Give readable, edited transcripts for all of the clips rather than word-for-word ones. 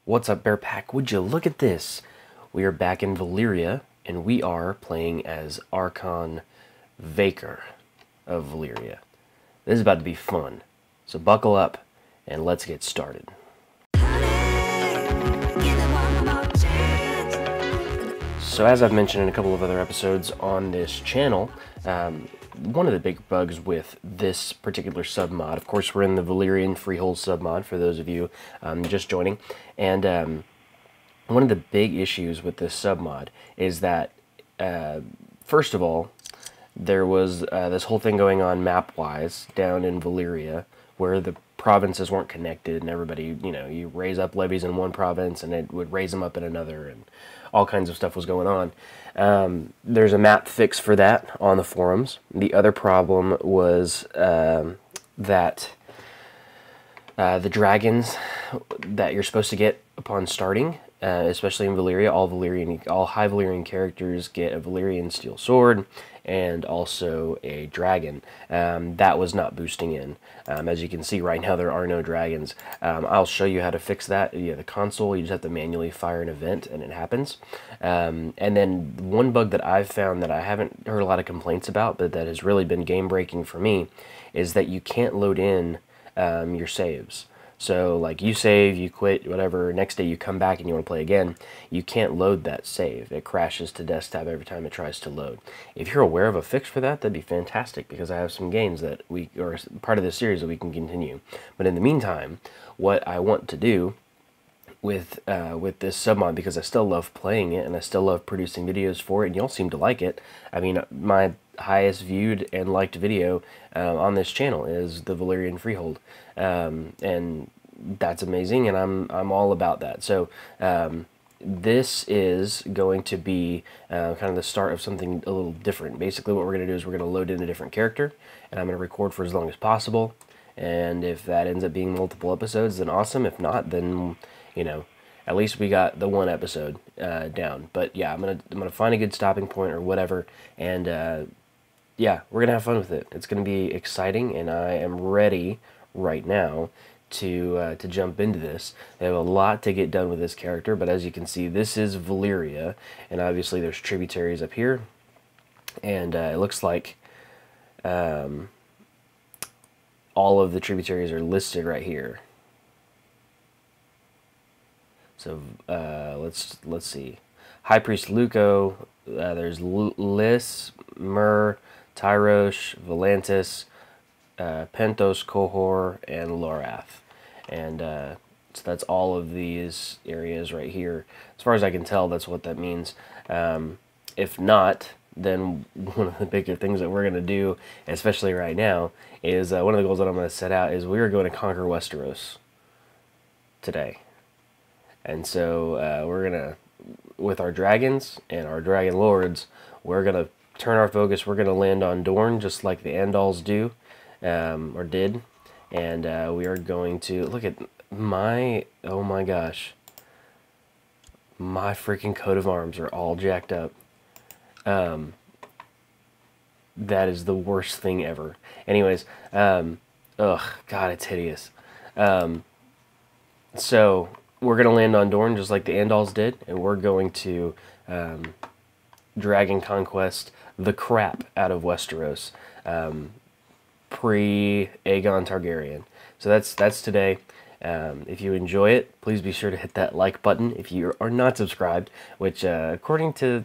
What's up, Bear Pack? Would you look at this? We are back in Valyria, and we are playing as Archon Vicar of Valyria. This is about to be fun. So buckle up, and let's get started. So as I've mentioned in a couple of other episodes on this channel, one of the big bugs with this particular submod, of course we're in the Valyrian Freehold submod for those of you just joining, and one of the big issues with this submod is that, first of all, there was this whole thing going on map-wise down in Valyria where the provinces weren't connected and everybody, you raise up levies in one province and it would raise them up in another, and all kinds of stuff was going on. There's a map fix for that on the forums. The other problem was that the dragons that you're supposed to get upon starting, especially in Valyria, all high Valyrian characters get a Valyrian steel sword and also a dragon. That was not boosting in. As you can see right now, there are no dragons. I'll show you how to fix that via the console. You just have to manually fire an event and it happens. And then one bug that I've found that I haven't heard a lot of complaints about, but that has really been game breaking for me, is that you can't load in your saves. So, like, you save, you quit, whatever, next day you come back and you want to play again, you can't load that save. It crashes to desktop every time it tries to load. If you're aware of a fix for that, that'd be fantastic, because I have some games that or part of this series that we can continue. But in the meantime, what I want to do with this submod, because I still love playing it and I still love producing videos for it, and y'all seem to like it. I mean, my highest viewed and liked video on this channel is the Valyrian Freehold, and that's amazing, and I'm all about that. So this is going to be kind of the start of something a little different. Basically what we're going to do is we're going to load in a different character, and I'm going to record for as long as possible, and if that ends up being multiple episodes, then awesome. If not, then at least we got the one episode down. But yeah, I'm gonna find a good stopping point or whatever, and yeah, we're gonna have fun with it. It's gonna be exciting, and I am ready right now to jump into this. I have a lot to get done with this character, but as you can see, this is Valyria, and obviously there's tributaries up here, and it looks like all of the tributaries are listed right here. So let's see. High Priest Luco, there's Lys, Mur, Tyrosh, Volantis, Pentos, Qohor, and Lorath. And so that's all of these areas right here. As far as I can tell, that's what that means. If not, then one of the bigger things that we're going to do, especially right now, is one of the goals that I'm going to set out is we are going to conquer Westeros today. And so we're going to, with our dragons and our Dragon Lords, we're going to turn our focus. We're going to land on Dorne, just like the Andals do, or did. And we are going to, look at my, oh my gosh, my freaking coat of arms are all jacked up. That is the worst thing ever. Anyways, ugh, God, it's hideous. So we're going to land on Dorne just like the Andals did, and we're going to dragon conquest the crap out of Westeros, pre-Aegon Targaryen. So that's today. If you enjoy it, please be sure to hit that like button. If you are not subscribed, which according to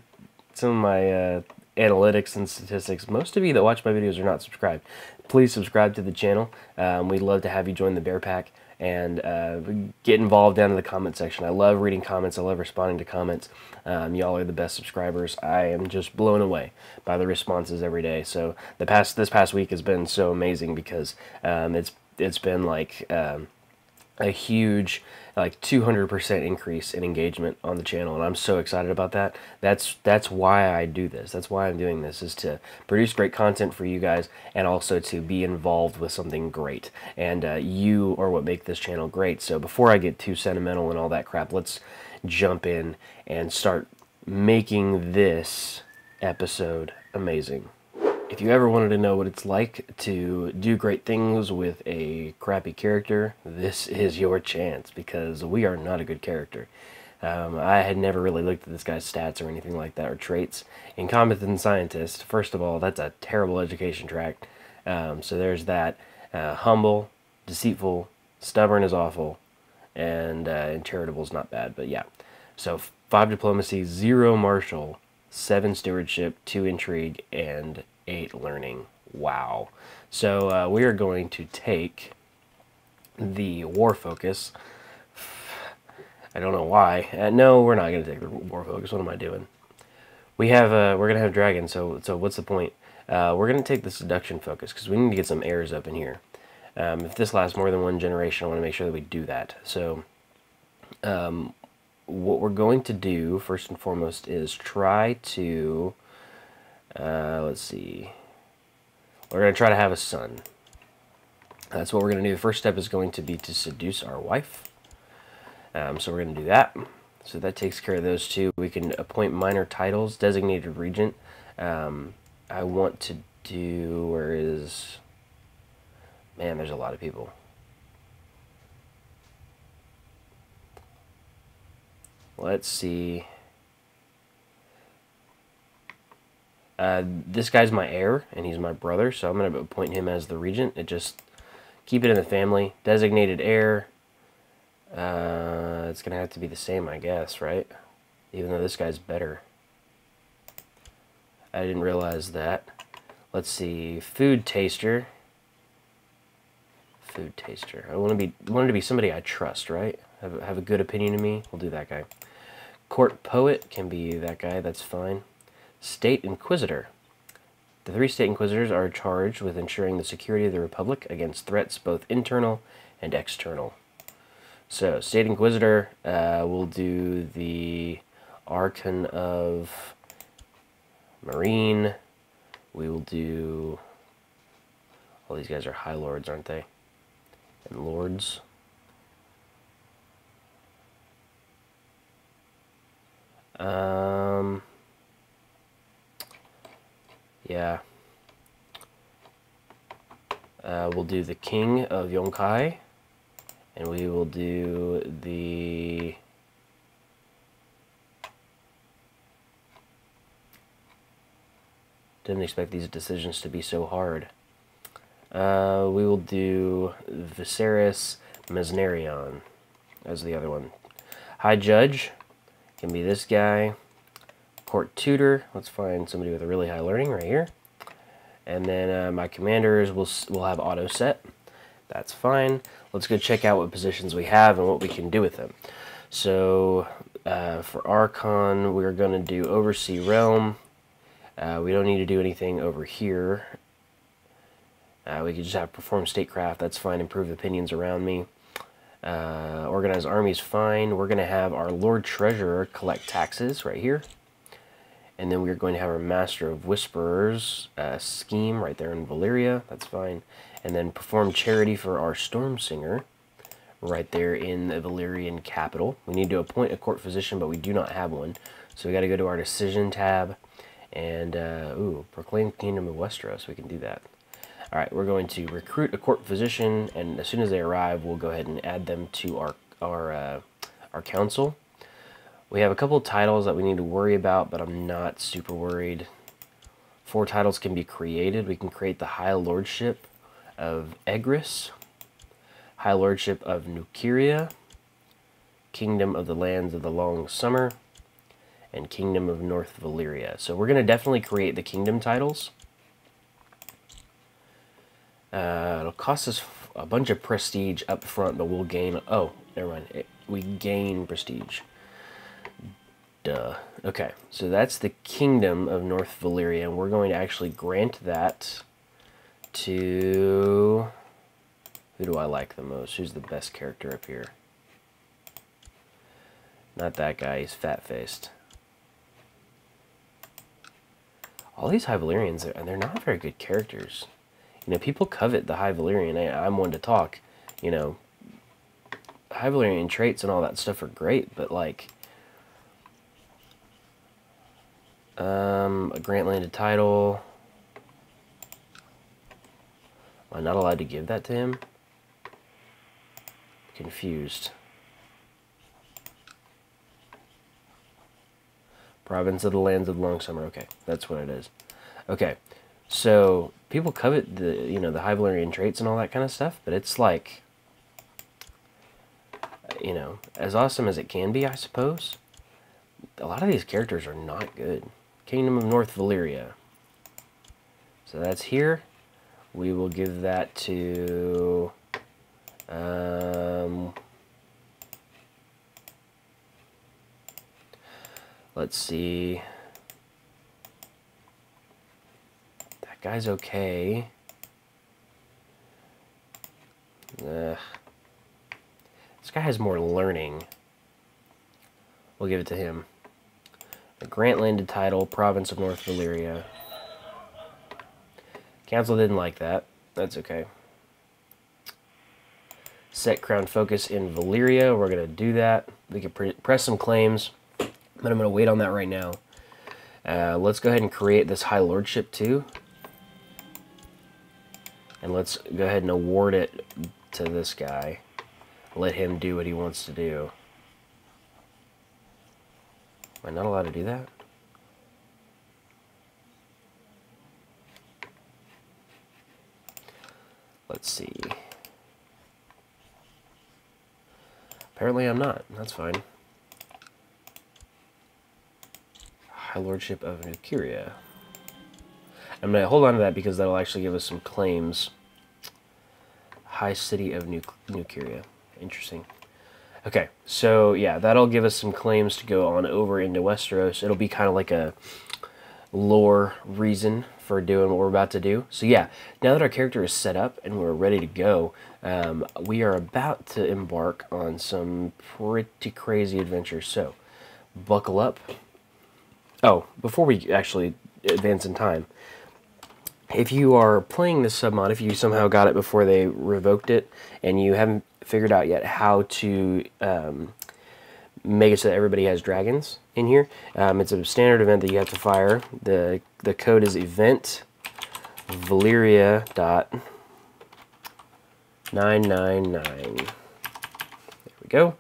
some of my analytics and statistics, most of you that watch my videos are not subscribed. Please subscribe to the channel. We'd love to have you join the Bear Pack and get involved down in the comment section. I love reading comments. I love responding to comments. Y'all are the best subscribers. I am just blown away by the responses every day. So this past week has been so amazing, because it's been like a huge, like 200% increase in engagement on the channel, and I'm so excited about that. That's why I do this. That's why I'm doing this, is to produce great content for you guys, and also to be involved with something great. And you are what make this channel great. So before I get too sentimental and all that crap, let's jump in and start making this episode amazing. If you ever wanted to know what it's like to do great things with a crappy character, this is your chance, because we are not a good character. I had never really looked at this guy's stats or anything like that, or traits. In Competent Scientist, first of all, that's a terrible education track. So there's that. Humble, deceitful, stubborn is awful, and charitable is not bad, but yeah. So 5 diplomacy, 0 martial, 7 stewardship, 2 intrigue, and 8 learning. Wow. So we are going to take the war focus. I don't know why. No, we're not going to take the war focus. What am I doing? We have we're going to have dragons, so what's the point? We're going to take the seduction focus because we need to get some heirs up in here. If this lasts more than 1 generation, I want to make sure that we do that. So what we're going to do first and foremost is try to let's see. We're going to try to have a son. That's what we're going to do. The first step is going to be to seduce our wife. So we're going to do that. So that takes care of those two. We can appoint minor titles, designated regent. I want to do, where is, man, there's a lot of people. Let's see. This guy's my heir, and he's my brother, so I'm going to appoint him as the regent. It just, keep it in the family. Designated heir. It's going to have to be the same, I guess, right? Even though this guy's better. I didn't realize that. Let's see. Food taster. Food taster. I want to be somebody I trust, right? Have a good opinion of me. We'll do that guy. Court poet can be that guy. That's fine. State inquisitor. The 3 state inquisitors are charged with ensuring the security of the Republic against threats both internal and external. So, State Inquisitor, we'll do the Archon of Marine. We will do, all these guys are High Lords, aren't they? And Lords. Yeah. We'll do the King of Yonkai. And we will do the didn't expect these decisions to be so hard. We will do Viserys Mesnerion as the other one. High Judge can be this guy. Court Tutor, let's find somebody with a really high learning right here. And then my commanders will have auto set. That's fine. Let's go check out what positions we have and what we can do with them. So for Archon, we're going to do Oversee Realm. We don't need to do anything over here. We could just have Perform Statecraft. That's fine. Improve opinions around me. Organize Armies, fine. We're going to have our Lord Treasurer collect taxes right here. And then we're going to have our Master of Whisperers scheme right there in Valyria. That's fine. And then perform charity for our Storm Singer right there in the Valyrian capital. We need to appoint a court physician, but we do not have one. So we got to go to our decision tab and, proclaim Kingdom of Westeros. We can do that. All right, we're going to recruit a court physician, and as soon as they arrive, we'll go ahead and add them to our council. We have a couple of titles that we need to worry about, but I'm not super worried. 4 titles can be created. We can create the High Lordship of Egris, High Lordship of Nukiria, Kingdom of the Lands of the Long Summer, and Kingdom of North Valyria. So we're going to definitely create the kingdom titles. It'll cost us a bunch of prestige up front, but we'll gain... Oh, never mind. We gain prestige. Duh. Okay, so that's the Kingdom of North Valyria, and we're going to actually grant that to... Who do I like the most? Who's the best character up here? Not that guy, he's fat-faced. All these High Valyrians, they're not very good characters. You know, people covet the High Valyrian. I'm one to talk. You know, High Valyrian traits and all that stuff are great, but like... a grant landed title. Am I not allowed to give that to him? Confused. Province of the Lands of Long Summer. Okay, that's what it is. Okay, so people covet the, you know, the High Valyrian traits and all that kind of stuff, but it's like, you know, as awesome as it can be, I suppose, a lot of these characters are not good. Kingdom of North Valyria. So that's here. We will give that to... let's see. That guy's okay. This guy has more learning. We'll give it to him. A grant-landed title, Province of North Valyria. Council didn't like that. That's okay. Set crown focus in Valyria. We're going to do that. We can press some claims, but I'm going to wait on that right now. Let's go ahead and create this High Lordship too. And let's go ahead and award it to this guy. Let him do what he wants to do. Am I not allowed to do that? Let's see. Apparently I'm not. That's fine. High Lordship of Nukeria. I'm going to hold on to that because that'll actually give us some claims. High City of Nukeria. Interesting. Okay, so yeah, that'll give us some claims to go on over into Westeros. It'll be kind of like a lore reason for doing what we're about to do. So yeah, now that our character is set up and we're ready to go, we are about to embark on some pretty crazy adventures. So buckle up. Oh, before we actually advance in time, if you are playing this submod, if you somehow got it before they revoked it and you haven't figured out yet how to make it so that everybody has dragons in here, it's a standard event that you have to fire. The code is event Valyria.999. There we go.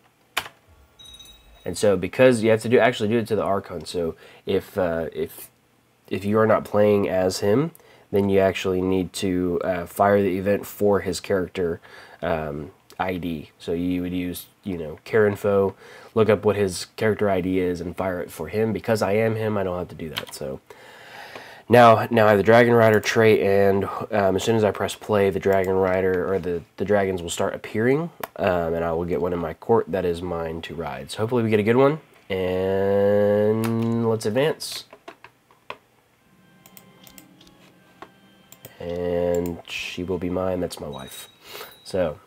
And so because you have to actually do it to the Archon, so if you are not playing as him, then you actually need to fire the event for his character ID. So you would use, you know, charInfo, look up what his character ID is, and fire it for him. Because I am him, I don't have to do that. So now I have the Dragon Rider trait, and as soon as I press play, the Dragon Rider, or the dragons will start appearing, and I will get one in my court that is mine to ride. So hopefully we get a good one, and let's advance. And she will be mine. That's my wife. So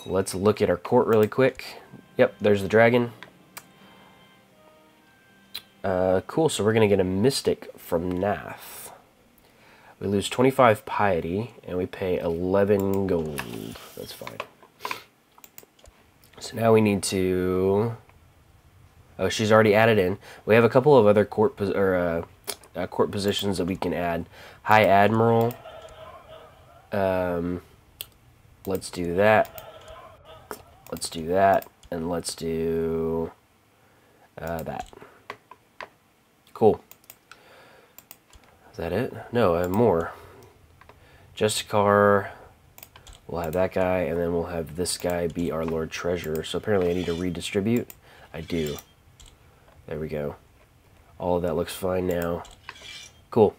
let's look at our court really quick. Yep, there's the dragon. Cool, so we're going to get a mystic from Nath. We lose 25 piety, and we pay 11 gold. That's fine. So now we need to... Oh, she's already added in. We have a couple of other court positions that we can add. High Admiral. Let's do that. Let's do that. And let's do that. Cool. Is that it? No, I have more. Justicar. We'll have that guy, and then we'll have this guy be our Lord Treasurer. So apparently I need to redistribute. I do. There we go. All of that looks fine now. Cool.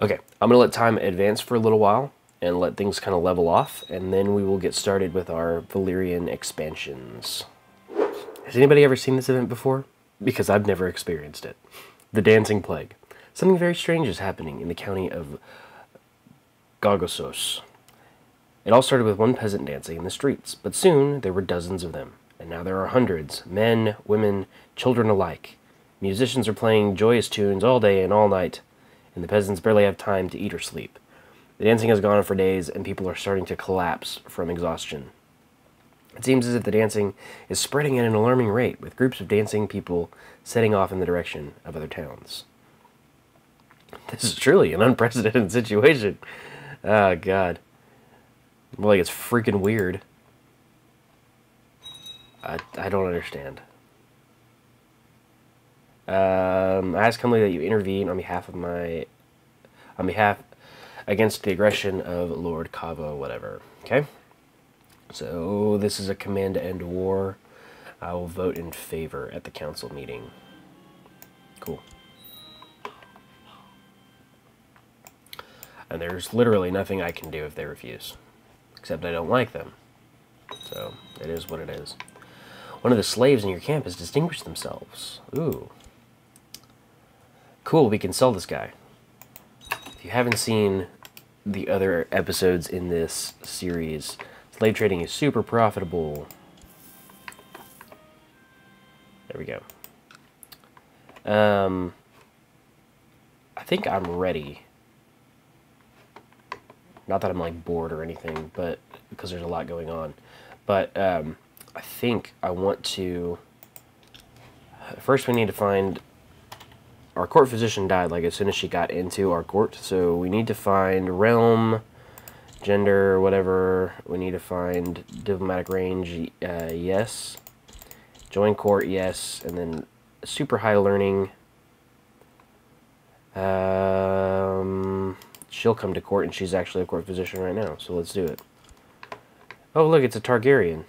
Okay, I'm going to let time advance for a little while and let things kind of level off, and then we will get started with our Valyrian expansions. Has anybody ever seen this event before? Because I've never experienced it. The Dancing Plague. Something very strange is happening in the county of Gargossos. It all started with one peasant dancing in the streets, but soon there were dozens of them, and now there are hundreds, men, women, children alike. Musicians are playing joyous tunes all day and all night, and the peasants barely have time to eat or sleep. The dancing has gone on for days, and people are starting to collapse from exhaustion. It seems as if the dancing is spreading at an alarming rate, with groups of dancing people setting off in the direction of other towns. This is truly an unprecedented situation. Oh, God. More like it's freaking weird. I don't understand. I ask humbly that you intervene on behalf against the aggression of Lord Kavo, whatever. Okay? So, this is a command to end war. I will vote in favor at the council meeting. Cool. And there's literally nothing I can do if they refuse. Except I don't like them. So, it is what it is. One of the slaves in your camp has distinguished themselves. Ooh. Cool, we can sell this guy. If you haven't seen the other episodes in this series, slave trading is super profitable. There we go. I think I'm ready. Not that I'm like bored or anything, but because there's a lot going on. But I think I want to... First we need to find... Our court physician died like as soon as she got into our court, so we need to find realm, gender, whatever. We need to find diplomatic range, yes. Join court, yes. And then super high learning. She'll come to court, and she's actually a court physician right now, so let's do it. Oh, look, it's a Targaryen.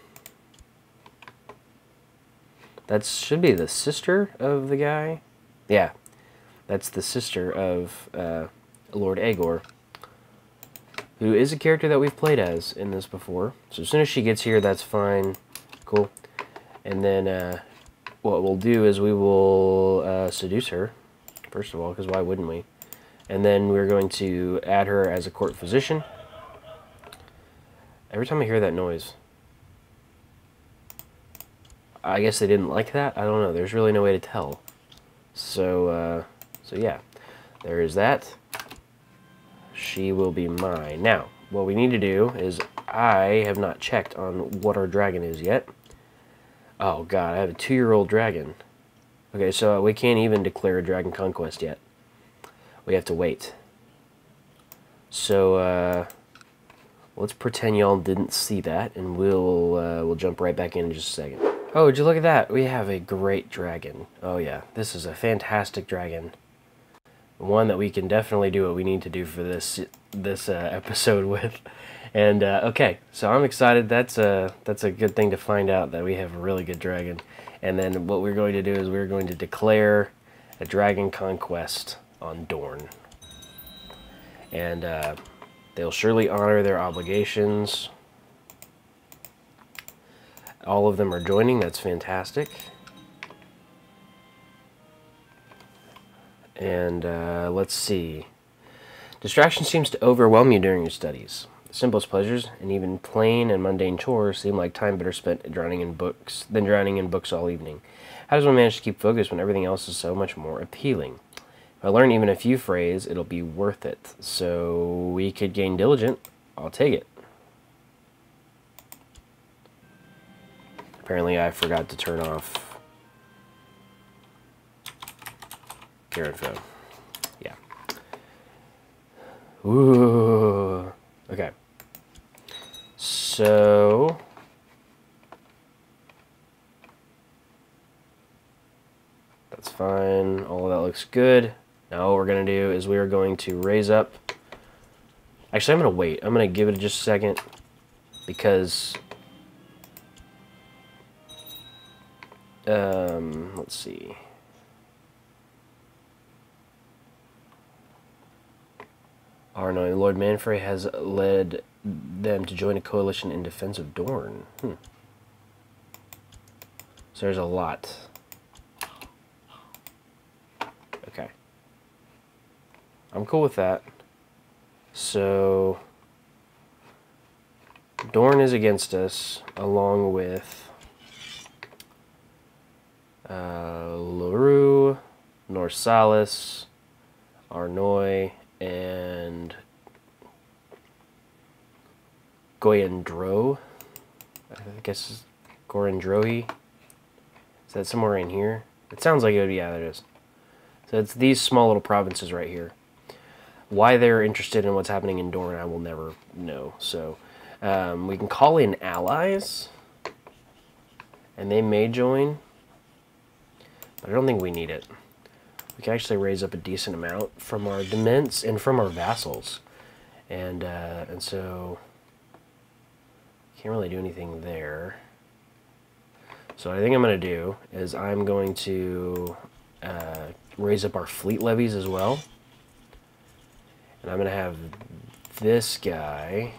That should be the sister of the guy. Yeah, that's the sister of Lord Aegor, who is a character that we've played as in this before. So as soon as she gets here, that's fine. Cool. And then what we'll do is we will seduce her, first of all, because why wouldn't we? And then we're going to add her as a court physician. Every time I hear that noise, I guess they didn't like that. I don't know. There's really no way to tell. So yeah, there is that. She will be mine. Now, what we need to do is I have not checked on what our dragon is yet. Oh God, I have a 2-year-old dragon. Okay, so we can't even declare a dragon conquest yet. We have to wait. So let's pretend y'all didn't see that, and we'll jump right back in just a second. Oh, would you look at that? We have a great dragon. Oh yeah, this is a fantastic dragon. One that we can definitely do what we need to do for this episode with. And okay, so I'm excited. That's a good thing to find out that we have a really good dragon. And then what we're going to do is we're going to declare a dragon conquest on Dorne. And they'll surely honor their obligations. All of them are joining. That's fantastic. And let's see. Distraction seems to overwhelm you during your studies. The simplest pleasures and even plain and mundane chores seem like time better spent drowning in books all evening. How does one manage to keep focused when everything else is so much more appealing? If I learn even a few phrases, it'll be worth it. So we could gain diligent. I'll take it. Apparently I forgot to turn off care info. Yeah. Ooh. Okay. So that's fine. All of that looks good. Now what we're going to do is we are going to raise up. Actually, I'm going to wait. I'm going to give it just a second because let's see. Our knowing Lord Manfrey has led them to join a coalition in defense of Dorne. So there's a lot. Okay. I'm cool with that. So Dorne is against us, along with LaRue, Norsalis, Arnoy, and Goyandro. I guess it's Gorandrohi. Is that somewhere in here? It sounds like it would be. Yeah, there it is. So it's these small little provinces right here. why they're interested in what's happening in Dorne, I will never know. So we can call in allies, and they may join, but I don't think we need it. We can actually raise up a decent amount from our dements and from our vassals, and so can't really do anything there. So what I think I'm going to do is I'm going to raise up our fleet levies as well. And I'm going to have this guy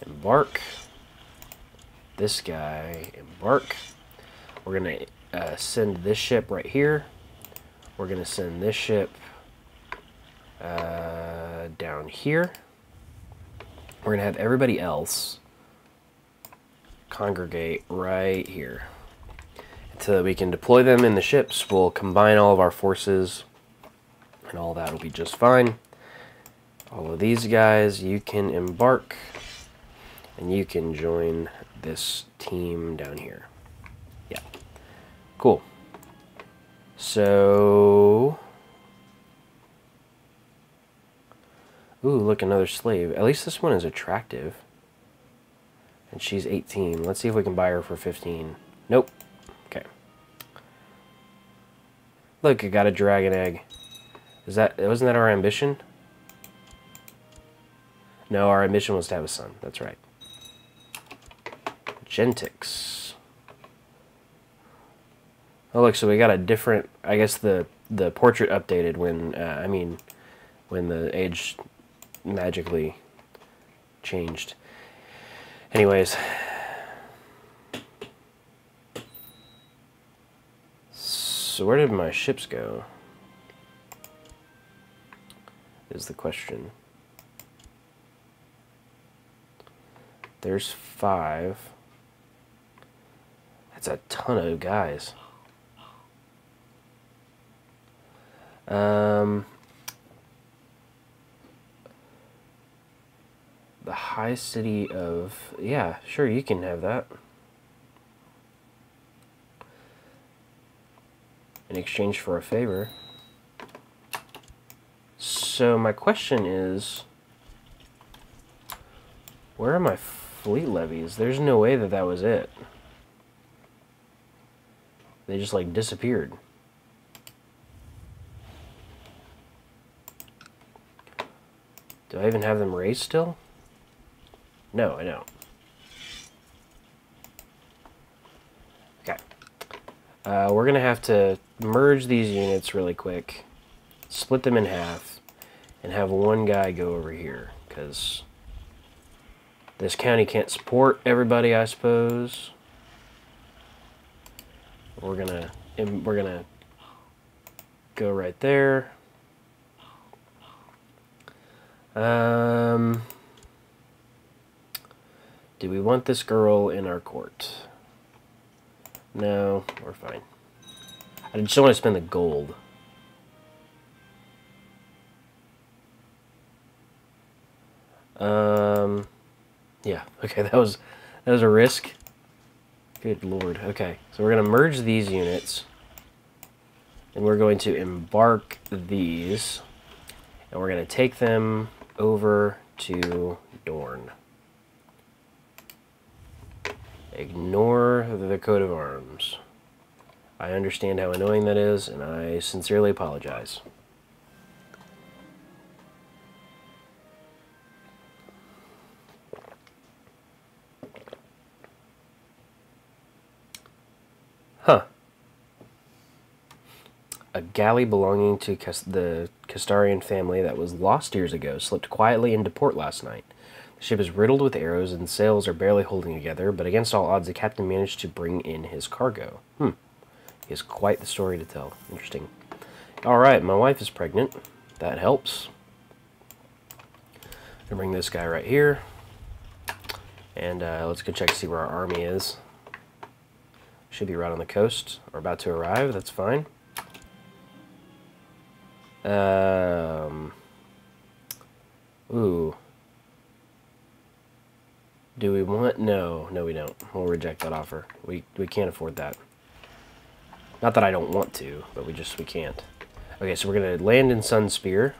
embark. This guy embark. We're going to send this ship right here. We're going to send this ship down here. We're going to have everybody else congregate right here so that we can deploy them in the ships. We'll combine all of our forces and all that will be just fine. All of these guys, you can embark and you can join this team down here. Yeah, cool. So ooh, look, another slave. At least this one is attractive. And she's 18. Let's see if we can buy her for 15. Nope. Okay. Look, I got a dragon egg. Wasn't that our ambition? No, our ambition was to have a son. That's right. Gentix. Oh, look, so we got a different, I guess the portrait updated when, when the age magically changed. Anyways, so where did my ships go? Is the question. There's 5. That's a ton of guys. The high city of... Yeah, sure, you can have that. In exchange for a favor. So my question is... where are my fleet levies? There's no way that that was it. They just, like, disappeared. Do I even have them raised still? No, I don't. Okay. We're going to have to merge these units really quick, split them in half, and have one guy go over here, because this county can't support everybody, I suppose. We're gonna go right there. Do we want this girl in our court? No, we're fine. I just don't want to spend the gold. Yeah, okay, that was a risk. Good lord. Okay, so we're going to merge these units, and we're going to embark these, and we're going to take them over to Dorne. Ignore the coat of arms. I understand how annoying that is, and I sincerely apologize. Huh. A galley belonging to the Castarian family that was lost years ago slipped quietly into port last night. The ship is riddled with arrows and sails are barely holding together, but against all odds the captain managed to bring in his cargo. He has quite the story to tell. Interesting. Alright, my wife is pregnant. That helps. I'm gonna bring this guy right here. And let's go check to see where our army is. Should be right on the coast, or about to arrive. That's fine. Ooh. Do we want... No, we don't. We'll reject that offer. We can't afford that. Not that I don't want to, but we can't. Okay, so we're going to land in Sunspear.